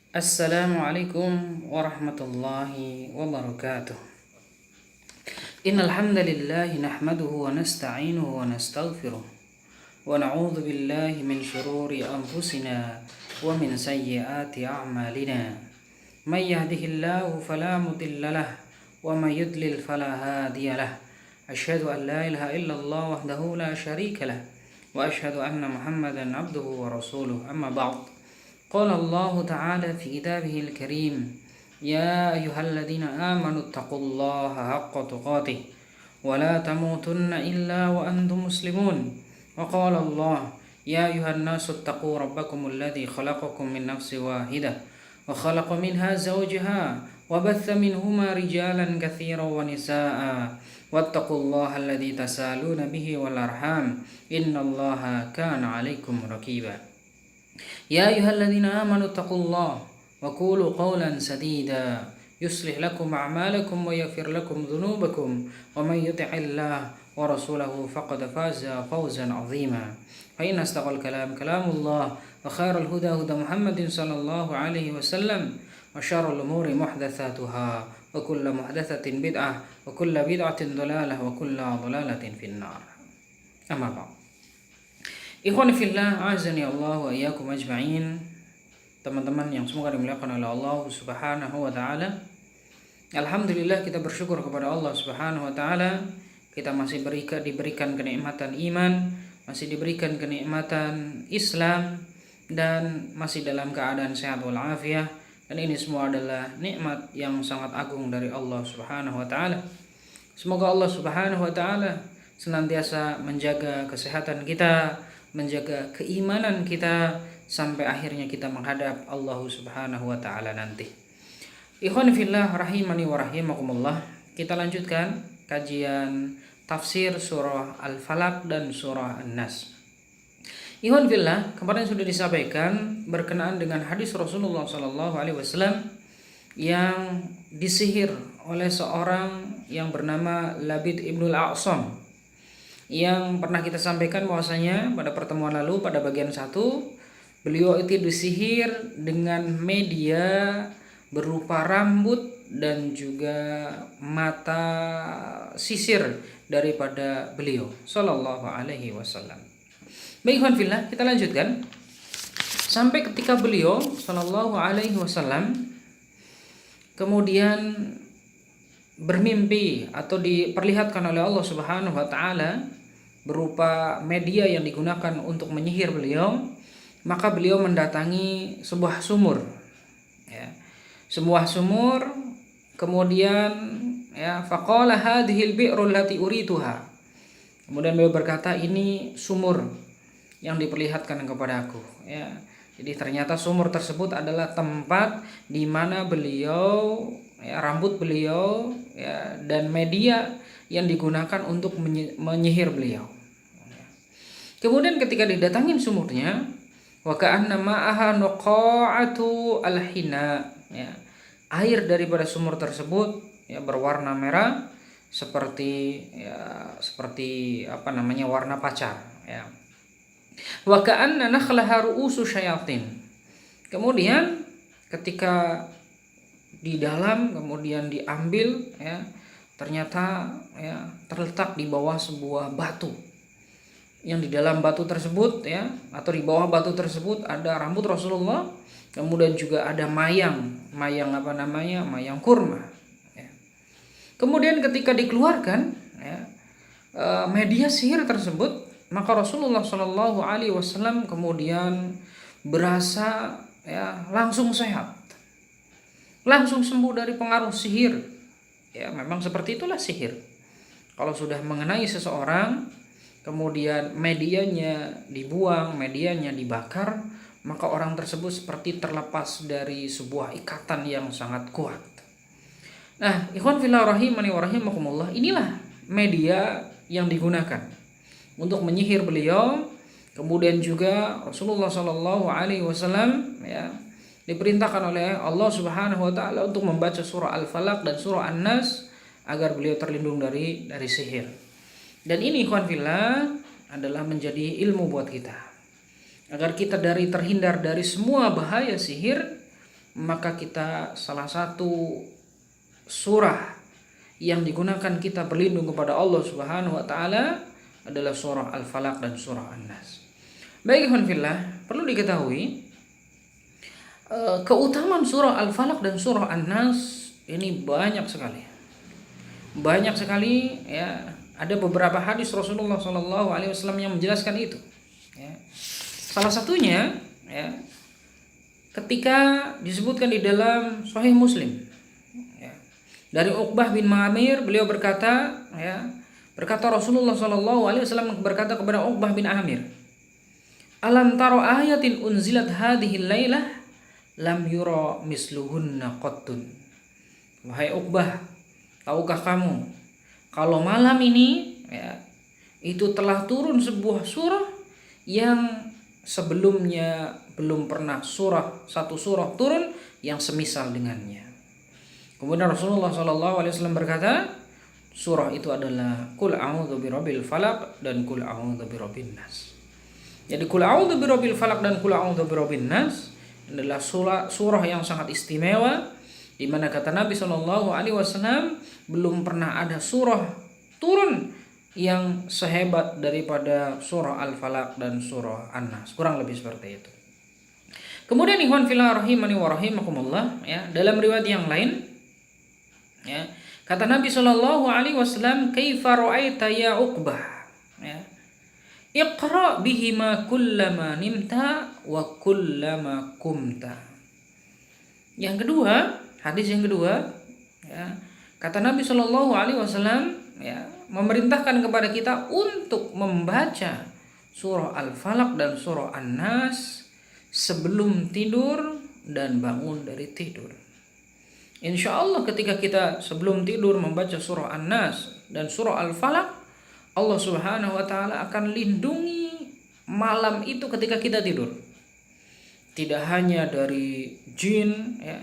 Assalamualaikum warahmatullahi wabarakatuh. Innal hamdalillah nahmaduhu wa nasta'inuhu wa nastaghfiruh wa na'udzu billahi min shururi anfusina wa min sayyiati a'malina. May yahdihillahu fala mudilla lahu wa may yudlil fala hadiya lahu. Asyhadu an la ilaha illallah wahdahu la syarika lahu wa asyhadu anna Muhammadan abduhu wa rasuluh. Amma ba'd. قال الله تعالى في كتابه الكريم يا أيها الذين آمنوا اتقوا الله حق تقاته ولا تموتن إلا وأنتم مسلمون وقال الله يا أيها الناس اتقوا ربكم الذي خلقكم من نفس واحدة وخلق منها زوجها وبث منهما رجالا كثيرا ونساء واتقوا الله الذي تسالون به والأرحام إن الله كان عليكم رقيبا يا أيها الذين آمنوا اتقوا الله وقولوا قولا سديدا يصلح لكم أعمالكم ويغفر لكم ذنوبكم ومن يطع الله ورسوله فقد فاز فوزا عظيما فإن أصدق الكلام كلام الله وخير الهدى هدى محمد صلى الله عليه وسلم وشر الأمور محدثاتها وكل محدثة بدعة وكل بدعة ضلالة وكل ضلالة في النار. أما بعد. Ikhwan fillah, azani Allah wa iyyakum ajma'in. Teman-teman yang semoga dimuliakan oleh Allah Subhanahu wa taala. Alhamdulillah, kita bersyukur kepada Allah Subhanahu wa taala. Kita masih diberikan kenikmatan iman, masih diberikan kenikmatan Islam, dan masih dalam keadaan sehat walafiat. Dan ini semua adalah nikmat yang sangat agung dari Allah Subhanahu wa taala. Semoga Allah Subhanahu wa taala senantiasa menjaga kesehatan kita, menjaga keimanan kita sampai akhirnya kita menghadap Allah Subhanahu wa taala nanti. Ikhwan fillah rahimani wa rahimakumullah. Kita lanjutkan kajian tafsir surah Al-Falaq dan surah An-Nas. Ikhwan fillah, kemarin sudah disampaikan berkenaan dengan hadis Rasulullah sallallahu alaihi wasallam yang disihir oleh seorang yang bernama Labid ibnul A'sam, yang pernah kita sampaikan bahwasanya pada pertemuan lalu pada bagian 1 beliau itu disihir dengan media berupa rambut dan juga mata sisir daripada beliau sallallahu alaihi wasallam. Baik fillah, kita lanjutkan sampai ketika beliau sallallahu alaihi wasallam kemudian bermimpi atau diperlihatkan oleh Allah Subhanahu wa taala berupa media yang digunakan untuk menyihir beliau, maka beliau mendatangi sebuah sumur, ya, sebuah sumur. Kemudian ya, faqala hadhil bi'rul lati urituha. Kemudian beliau berkata, ini sumur yang diperlihatkan kepadaku, ya. Jadi ternyata sumur tersebut adalah tempat di mana beliau, ya, rambut beliau, ya, dan media yang digunakan untuk menyihir beliau. Kemudian ketika didatangin sumurnya, wa ka'anna ma'aha nuqa'atu al-hina, ya, air daripada sumur tersebut ya berwarna merah seperti warna pacar, ya. Wa ka'anna nakhlaha ru'usu syayatin. Kemudian ketika di dalam kemudian diambil, ya, ternyata ya terletak di bawah sebuah batu. Yang di dalam batu tersebut, ya, atau di bawah batu tersebut ada rambut Rasulullah, kemudian juga ada mayang kurma, ya. Kemudian ketika dikeluarkan, ya, media sihir tersebut, maka Rasulullah Shallallahu Alaihi Wasallam kemudian berasa, ya, langsung sehat, langsung sembuh dari pengaruh sihir. Ya, memang seperti itulah sihir. Kalau sudah mengenai seseorang, kemudian medianya dibuang, medianya dibakar, maka orang tersebut seperti terlepas dari sebuah ikatan yang sangat kuat. Nah, ikhwan fillah rahimani wa rahimakumullah, inilah media yang digunakan untuk menyihir beliau. Kemudian juga Rasulullah Shallallahu Alaihi Wasallam, ya, diperintahkan oleh Allah Subhanahu wa taala untuk membaca surah Al-Falaq dan surah An-Nas agar beliau terlindung dari sihir. Dan ini ikhwan fillah adalah menjadi ilmu buat kita, agar kita terhindar dari semua bahaya sihir, maka kita salah satu surah yang digunakan kita berlindung kepada Allah Subhanahu wa taala adalah surah Al-Falaq dan surah An-Nas. Baik ikhwan fillah, perlu diketahui keutamaan surah Al-Falaq dan surah An-Nas ini banyak sekali. Banyak sekali ya. Ada beberapa hadis Rasulullah SAW yang menjelaskan itu. Ya. Salah satunya ya, ketika disebutkan di dalam Sahih Muslim ya, dari Uqbah bin Amir, beliau berkata ya, berkata Rasulullah SAW berkata kepada Uqbah bin Amir, alam taro ayatin unzilat hadhil lailah lam yura misluhunna qattun. Wahai Uqbah, tahukah kamu kalau malam ini ya, itu telah turun sebuah surah yang sebelumnya belum pernah satu surah turun yang semisal dengannya. Kemudian Rasulullah SAW berkata, surah itu adalah Qul a'udzu birabbil falaq dan Qul a'udzu birabbin nas. Jadi Qul a'udzu birabbil falaq dan Qul a'udzu birabbin nas adalah surah yang sangat istimewa, di mana kata Nabi SAW belum pernah ada surah turun yang sehebat daripada surah Al-Falaq dan surah An-Nas. Kurang lebih seperti itu. Kemudian ikhwan fillah rahimani wa rahimakumullah ya, dalam riwayat yang lain ya, kata Nabi SAW, kaifa ra'aita ya Uqbah ya, iqra bihima kullama nimta wa kullama kumta. Yang kedua, hadis yang kedua ya, kata Nabi SAW ya, memerintahkan kepada kita untuk membaca surah Al-Falaq dan surah An-Nas sebelum tidur dan bangun dari tidur. Insya Allah ketika kita sebelum tidur membaca surah An-Nas dan surah Al-Falaq, Allah Subhanahu wa taala akan lindungi malam itu ketika kita tidur. Tidak hanya dari jin ya,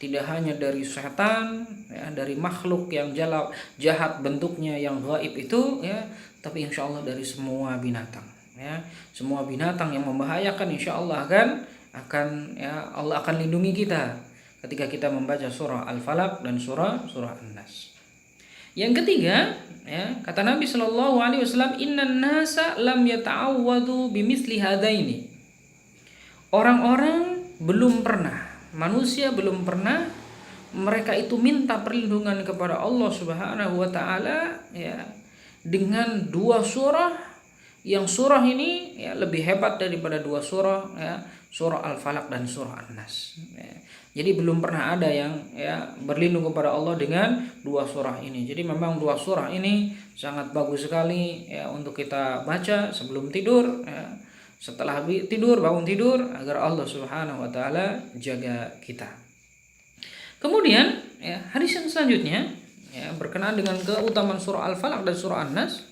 tidak hanya dari setan ya, dari makhluk yang jahat bentuknya yang gaib itu ya, tapi insya Allah dari semua binatang ya, semua binatang yang membahayakan insya Allah akan ya, Allah akan lindungi kita ketika kita membaca surah Al-Falaq dan surah An-Nas. Yang ketiga ya, kata Nabi SAW, innan nasa lam yata'awwadu bimithli hadaini. Orang-orang belum pernah, manusia belum pernah mereka itu minta perlindungan kepada Allah Subhanahu wa taala ya, dengan dua surah yang surah ini ya, lebih hebat daripada dua surah ya, surah Al-Falaq dan surah An-Nas ya. Jadi belum pernah ada yang ya, berlindung kepada Allah dengan dua surah ini. Jadi memang dua surah ini sangat bagus sekali ya, untuk kita baca sebelum tidur ya, setelah tidur, bangun tidur, agar Allah Subhanahu wa taala jaga kita. Kemudian ya, hadis yang selanjutnya ya, berkenaan dengan keutamaan surah Al-Falaq dan surah An-Nas.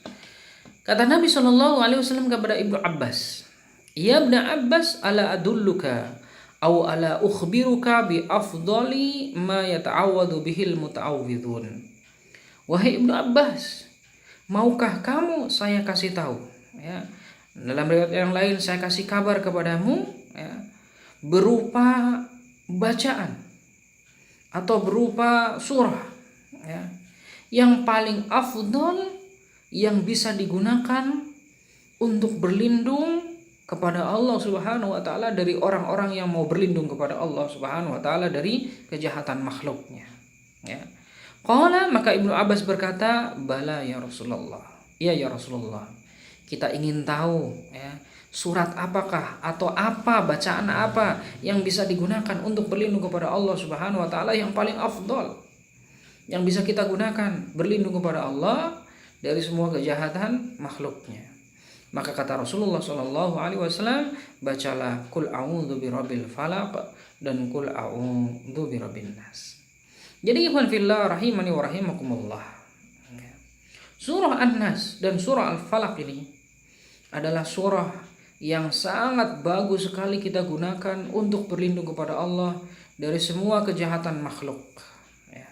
Kata Nabi SAW kepada Ibnu Abbas, ya Ibnu Abbas, ala adulluka aw ala ukhbiruka bi afdali ma yata'awwadu bihil muta'awwidun. Wahai Ibnu Abbas, maukah kamu saya kasih tahu ya, dalam riwayat yang lain saya kasih kabar kepadamu ya, berupa bacaan atau berupa surah ya, yang paling afdal yang bisa digunakan untuk berlindung kepada Allah Subhanahu wa taala dari orang-orang yang mau berlindung kepada Allah Subhanahu wa taala dari kejahatan makhluknya ya. Qala, maka Ibnu Abbas berkata, bala ya Rasulullah. Iya ya Rasulullah. Kita ingin tahu ya, surat apakah atau apa, bacaan apa yang bisa digunakan untuk berlindung kepada Allah Subhanahu wa taala yang paling afdal, yang bisa kita gunakan berlindung kepada Allah dari semua kejahatan makhluknya. Maka kata Rasulullah SAW, bacalah Qul a'udzu birabbil falaq dan Qul a'udzu birabbin nas. Jadi ikhwan fillah rahimani wa rahimakumullah, surah An-Nas dan surah Al-Falaq ini adalah surah yang sangat bagus sekali kita gunakan untuk berlindung kepada Allah dari semua kejahatan makhluk ya.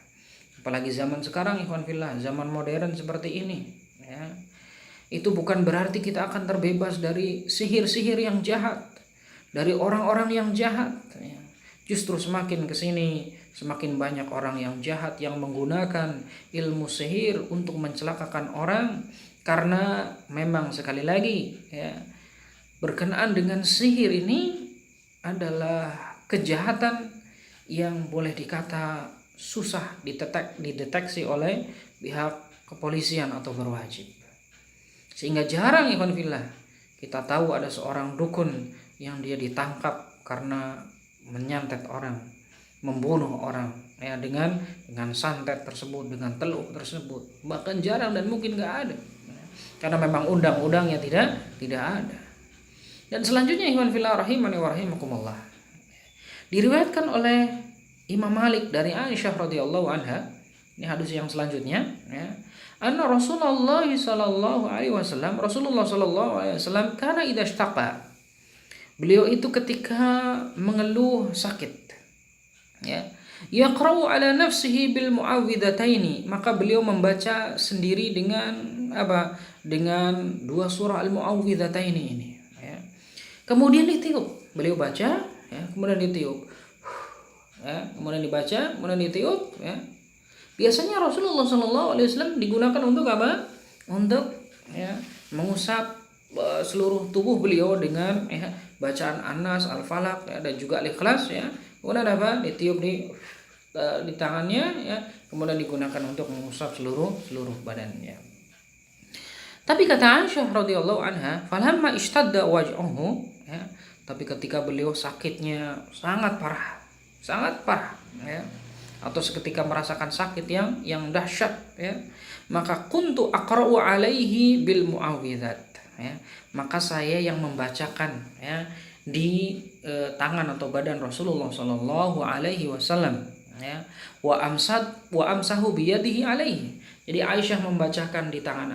Apalagi zaman sekarang ikhwan fillah, zaman modern seperti ini ya, itu bukan berarti kita akan terbebas dari sihir-sihir yang jahat, dari orang-orang yang jahat ya. Justru semakin kesini semakin banyak orang yang jahat yang menggunakan ilmu sihir untuk mencelakakan orang, karena memang sekali lagi ya, berkenaan dengan sihir ini adalah kejahatan yang boleh dikata susah dideteksi oleh pihak kepolisian atau berwajib. Sehingga jarang ikhwan fillah kita tahu ada seorang dukun yang dia ditangkap karena menyantet orang, membunuh orang ya, dengan santet tersebut, dengan teluk tersebut. Bahkan jarang dan mungkin gak ada, karena memang undang-undangnya tidak ada. Dan selanjutnya ikhwan fillah rahimani wa rahimakumullah, diriwayatkan oleh Imam Malik dari Aisyah radhiyallahu anha, ini hadis yang selanjutnya ya, anna Rasulullah sallallahu alaihi wasallam kana idza ishtaqa, beliau itu ketika mengeluh sakit ya, yaqra'u ala nafsihi bil muawwidhataini, maka beliau membaca sendiri dengan apa? Dengan 2 surah al-muawwidhataini ini ya. Kemudian ditiup, beliau baca ya, kemudian ditiup ya, kemudian dibaca, kemudian ditiup ya. Biasanya Rasulullah SAW digunakan untuk apa? Untuk ya, mengusap seluruh tubuh beliau dengan ya, bacaan An-Nas, Al-Falaq ya, dan juga Al-Ikhlas ya. Kemudian apa? Ditiup di tangannya ya, kemudian digunakan untuk mengusap seluruh badannya. Tapi kata Aisyah radhiyallahu anha, falamma ishtadda waj'uhu ya, tapi ketika beliau sakitnya sangat parah ya, atau seketika merasakan sakit yang dahsyat ya, maka kuntu aqra'u alaihi bil muawwidzat ya, maka saya yang membacakan ya di tangan atau badan Rasulullah sallallahu alaihi wasallam ya, wa amsahu biyadihi alaihi. Jadi Aisyah membacakan di tangan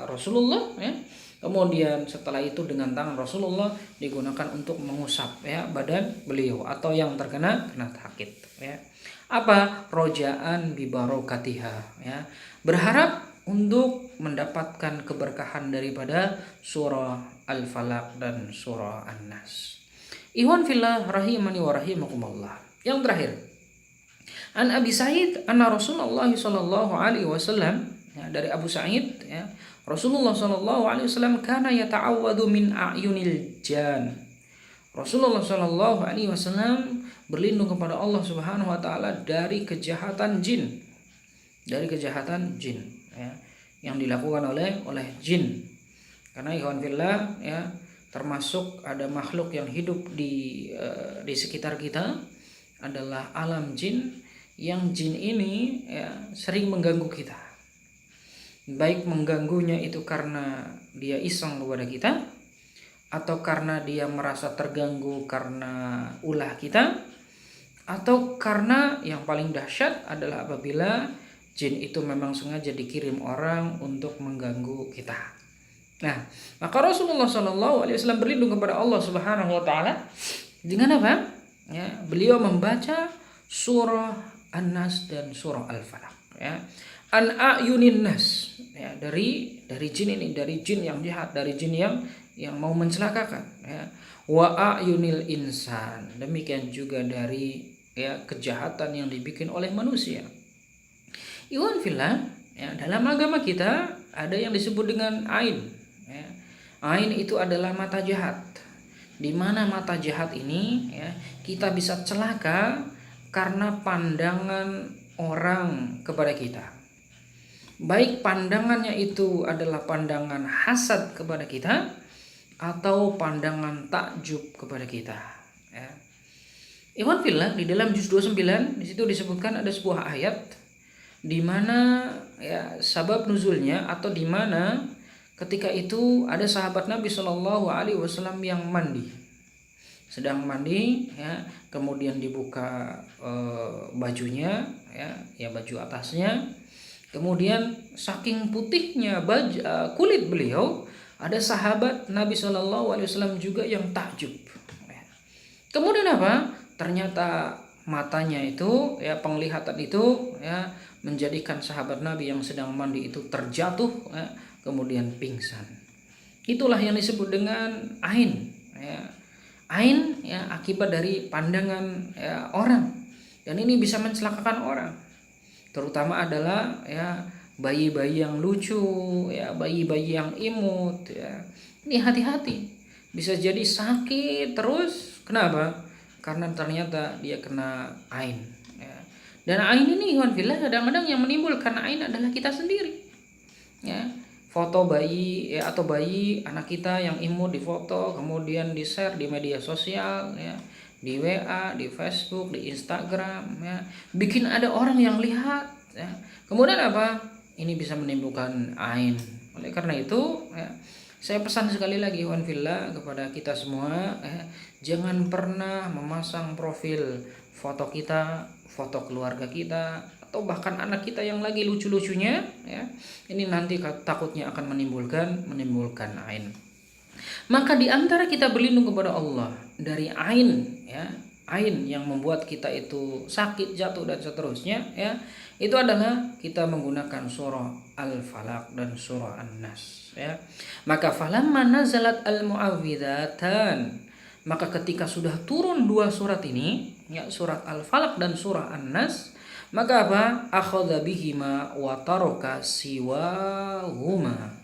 Rasulullah ya, kemudian setelah itu dengan tangan Rasulullah digunakan untuk mengusap ya badan beliau atau yang terkena sakit ya. Apa? Rojaan bi barokatiha ya, berharap untuk mendapatkan keberkahan daripada surah Al-Falaq dan surah An-Nas. Ikhwan fillah rahimani wa rahimakumullah. Yang terakhir, An Abi Sa'id anna Rasulullah sallallahu alaihi wasallam ya, dari Abu Sa'id ya, Rasulullah sallallahu alaihi wasallam kana yata'awwadu min a'yunil jan. Rasulullah sallallahu alaihi wasallam berlindung kepada Allah Subhanahu wa taala dari kejahatan jin. Dari kejahatan jin ya, yang dilakukan oleh jin. Karena ikhwan fillah ya, termasuk ada makhluk yang hidup di sekitar kita adalah alam jin, yang jin ini ya, sering mengganggu kita. Baik mengganggunya itu karena dia iseng kepada kita, atau karena dia merasa terganggu karena ulah kita, atau karena yang paling dahsyat adalah apabila jin itu memang sengaja dikirim orang untuk mengganggu kita. Nah, maka Rasulullah SAW berlindung kepada Allah Subhanahu Wa Taala dengan apa? Ya, beliau membaca surah An-Nas dan surah Al-Falaq. Ya, an ayunin nas. Ya, dari jin ini, dari jin yang jahat, dari jin yang mau mencelakakan. Ya, wa ayunil insan. Demikian juga dari ya kejahatan yang dibikin oleh manusia. Iwan fillah ya, dalam agama kita ada yang disebut dengan ain ya. Ain itu adalah mata jahat, di mana mata jahat ini ya, kita bisa celaka karena pandangan orang kepada kita, baik pandangannya itu adalah pandangan hasad kepada kita atau pandangan takjub kepada kita ya. Ikhwan fillah, di dalam juz 29 di situ disebutkan ada sebuah ayat di mana ya sabab nuzulnya, atau di mana ketika itu ada sahabat Nabi Shallallahu alaihi wasallam yang sedang mandi ya, kemudian dibuka bajunya ya baju atasnya, kemudian saking putihnya kulit beliau, ada sahabat Nabi Shallallahu alaihi wasallam juga yang takjub. Kemudian apa? Ternyata matanya itu ya, penglihatan itu ya, menjadikan sahabat Nabi yang sedang mandi itu terjatuh ya, kemudian pingsan. Itulah yang disebut dengan ain ya. Ain ya akibat dari pandangan ya, orang, dan ini bisa mencelakakan orang, terutama adalah ya bayi-bayi yang lucu, ya bayi-bayi yang imut ya. Ini hati-hati, bisa jadi sakit terus. Kenapa? Karena ternyata dia kena ain ya. Dan ain ini ikhwan fillah kadang-kadang yang menimbulkan ain adalah kita sendiri ya. Foto bayi ya, atau bayi anak kita yang imut difoto kemudian di share di media sosial ya, di WA, di Facebook, di Instagram ya, bikin ada orang yang lihat ya. Kemudian apa? Ini bisa menimbulkan ain. Oleh karena itu ya, saya pesan sekali lagi ikhwan fillah kepada kita semua ya, jangan pernah memasang profil foto kita, foto keluarga kita, atau bahkan anak kita yang lagi lucu-lucunya ya. Ini nanti takutnya akan menimbulkan ain. Maka di antara kita berlindung kepada Allah dari ain ya, ain yang membuat kita itu sakit, jatuh dan seterusnya ya, itu adalah kita menggunakan surah Al-Falaq dan surah An-Nas ya. Maka falamma nazalat al-mu'awwidatan, maka ketika sudah turun dua surat ini ya, surat Al-Falaq dan surah An-Nas, maka apa? Akhadha bihima wa taraka siwahuma.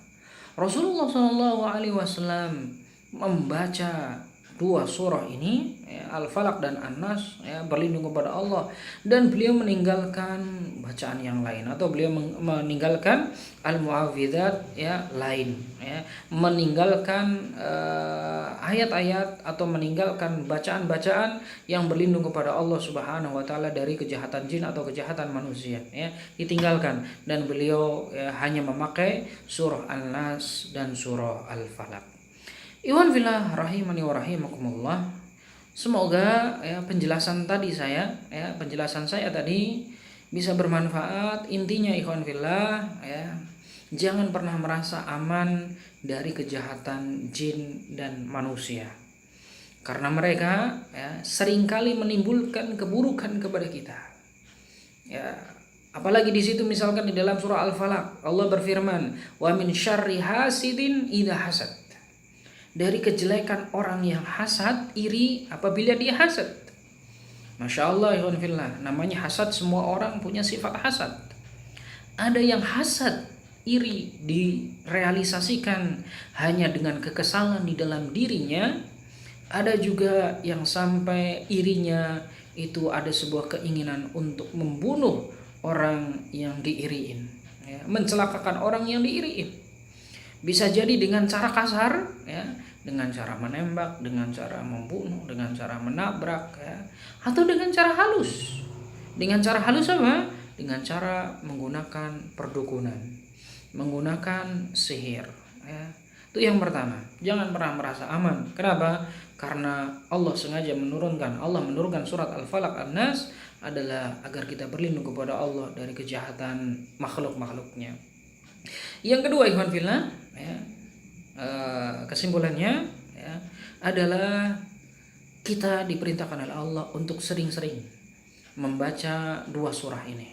Rasulullah Shallallahu Alaihi Wasallam membaca dua surah ini ya, Al-Falaq dan An-Nas ya, berlindung kepada Allah, dan beliau meninggalkan bacaan yang lain, atau beliau meninggalkan al-mu'awwidzat ya lain ya, meninggalkan ayat-ayat atau meninggalkan bacaan-bacaan yang berlindung kepada Allah Subhanahu wa taala dari kejahatan jin atau kejahatan manusia ya, ditinggalkan, dan beliau ya, hanya memakai surah An-Nas dan surah Al-Falaq. Iwan fillah rahimani wa rahimakumullah. Semoga ya penjelasan saya tadi bisa bermanfaat. Intinya ikhwan fillah ya, jangan pernah merasa aman dari kejahatan jin dan manusia, karena mereka ya seringkali menimbulkan keburukan kepada kita. Ya, apalagi di situ misalkan di dalam surah Al-Falaq Allah berfirman, "Wa min syarri hasidin idza hasad." Dari kejelekan orang yang hasad, iri apabila dia hasad. Masya Allah ya fillah, namanya hasad, semua orang punya sifat hasad. Ada yang hasad, iri direalisasikan hanya dengan kekesalan di dalam dirinya. Ada juga yang sampai irinya itu ada sebuah keinginan untuk membunuh orang yang diiriin ya, mencelakakan orang yang diiriin. Bisa jadi dengan cara kasar ya, dengan cara menembak, dengan cara membunuh, dengan cara menabrak ya, atau dengan cara halus. Dengan cara halus apa? Dengan cara menggunakan perdukunan, menggunakan sihir ya. Itu yang pertama. Jangan pernah merasa aman. Kenapa? Karena Allah sengaja menurunkan surat Al-Falaq An-Nas adalah agar kita berlindung kepada Allah dari kejahatan makhluk-makhluknya. Yang kedua ikhwan fillah ya, kesimpulannya ya, adalah kita diperintahkan oleh Allah untuk sering-sering membaca dua surah ini.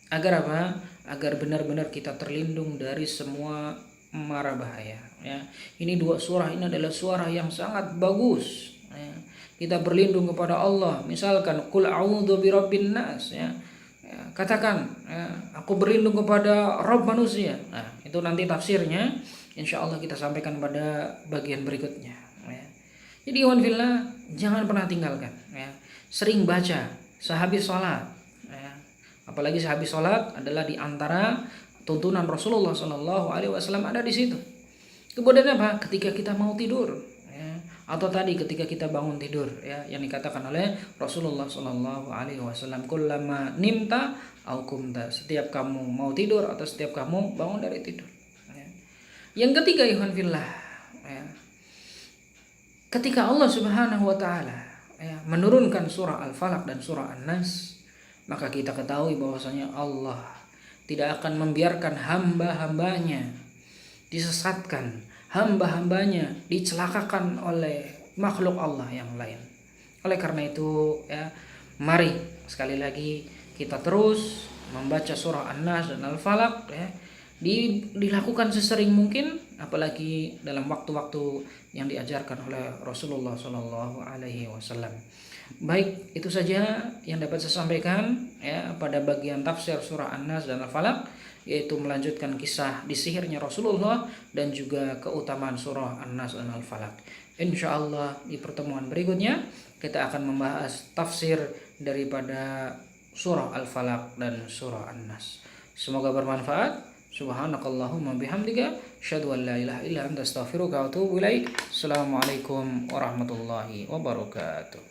Agar apa? Agar benar-benar kita terlindung dari semua mara bahaya ya. Ini dua surah ini adalah surah yang sangat bagus ya. Kita berlindung kepada Allah, misalkan qul a'udzu birabbin nas ya. Katakan ya, aku berlindung kepada Rabb manusia. Nah, itu nanti tafsirnya insya Allah kita sampaikan pada bagian berikutnya ya. Jadi ikhwan fillah, jangan pernah tinggalkan ya. Sering baca sehabis sholat ya. Apalagi sehabis sholat adalah di antara tuntunan Rasulullah Shallallahu Alaihi Wasallam ada di situ. Kemudian apa? Ketika kita mau tidur ya, atau tadi ketika kita bangun tidur ya, yang dikatakan oleh Rasulullah Shallallahu Alaihi Wasallam, kullama nimta au kumta, setiap kamu mau tidur atau setiap kamu bangun dari tidur ya. Yang ketiga ikhwan fillah ya, ketika Allah Subhanahu wa taala ya, menurunkan surah Al-Falaq dan surah An-Nas, maka kita ketahui bahwasanya Allah tidak akan membiarkan hamba-hambanya disesatkan, hamba-hambanya dicelakakan oleh makhluk Allah yang lain. Oleh karena itu ya, mari sekali lagi kita terus membaca surah An-Nas dan Al-Falaq ya, dilakukan sesering mungkin, apalagi dalam waktu-waktu yang diajarkan oleh Rasulullah Shallallahu Alaihi Wasallam. Baik, itu saja yang dapat saya sampaikan ya pada bagian tafsir surah An-Nas dan Al-Falaq, yaitu melanjutkan kisah disihirnya Rasulullah dan juga keutamaan surah An-Nas dan Al-Falaq. Insyaallah di pertemuan berikutnya kita akan membahas tafsir daripada surah Al-Falaq dan surah An-Nas. Semoga bermanfaat. Subhanakallahumma bihamdika asyhadu an la ilaha illa anta astaghfiruka wa atubu ilaik. Assalamualaikum warahmatullahi wabarakatuh.